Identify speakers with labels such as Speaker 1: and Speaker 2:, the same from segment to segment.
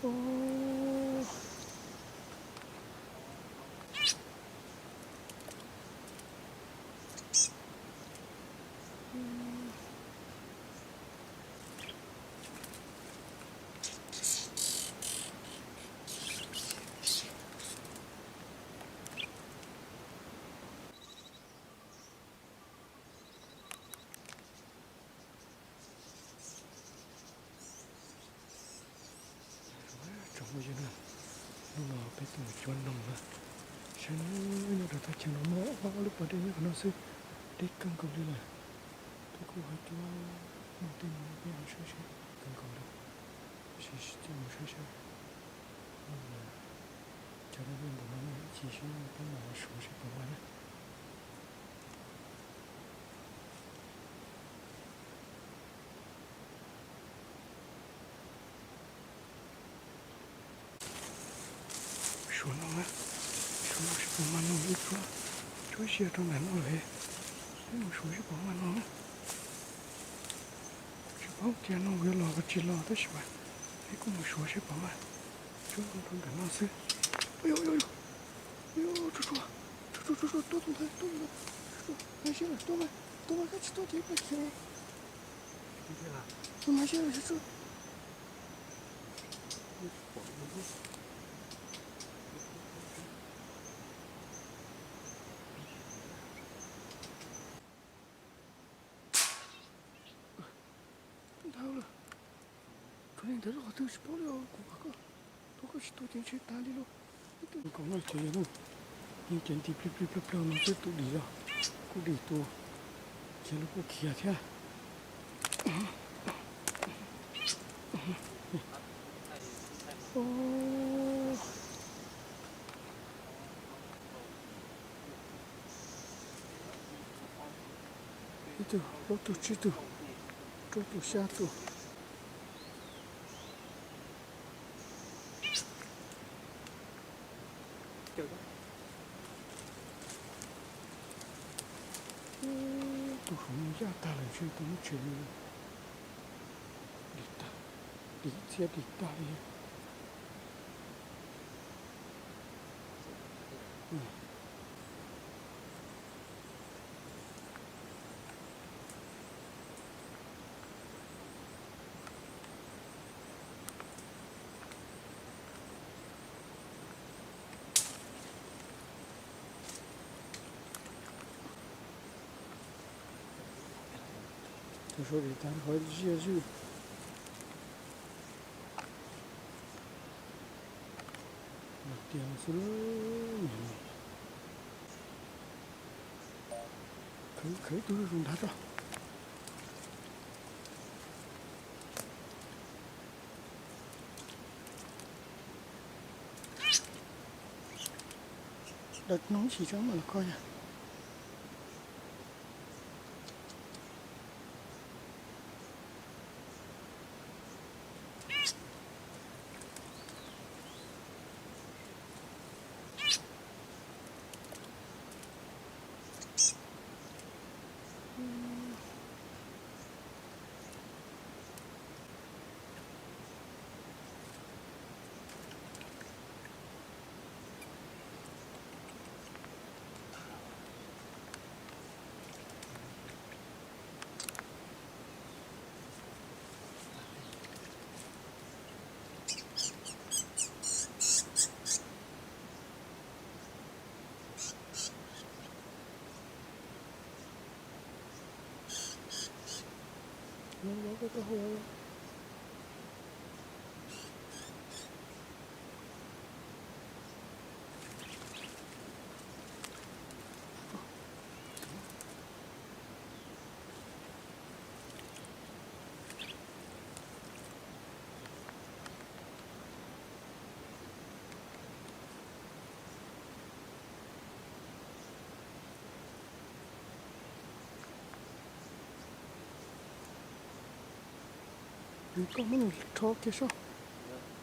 Speaker 1: 哦，怎么样呢？弄了被动转弄了，现在那个他讲了嘛，我了把这个可能是得刚搞的了，这个还多，弄的那边说是刚搞的，是这么说是，叫那边我们继续帮忙说是帮忙呢。说弄啊，说是帮忙弄一桌，这些都难弄嘞，你说是帮忙弄呢？是帮电弄回老个几老的是吧？你跟我说是帮忙，这弄成干嘛事？哎呦呦呦！哎呦，猪，多动弹，慢些了，多慢，开始多点，快停了。慢些了，猪。到了，昨天在这好都是包了，都可是多点去打理了。讲了这样，你见地飘，那这都离了，够离多，见了够气啊天。哦，这老多知道，这都下头。都说你家大了去，都没去了，离家离大了。他说的，但好些就电死了，可以都是用它的。那弄起这么了，可以。我这个好。你讲么超介绍，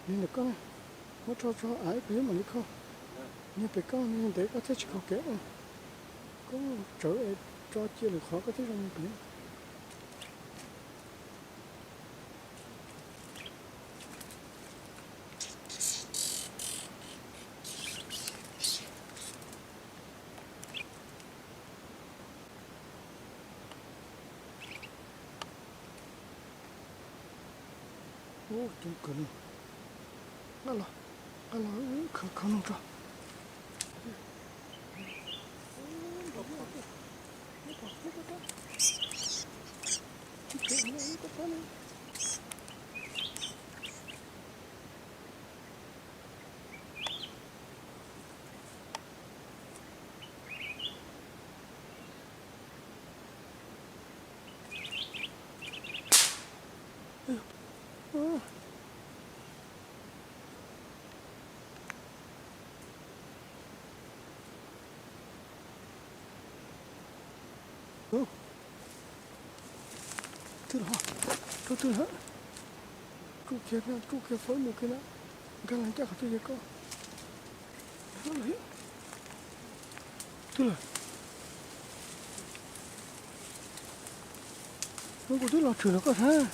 Speaker 1: 你那讲，我超爱别么你讲，你别讲你得个再去考给我，讲找找接了考个这种别。좀 그는 알라 가는 거 들어 그 phối một cái đó cái này chắc tôi có nó lấy tức là nó có tức là trừ nó có thế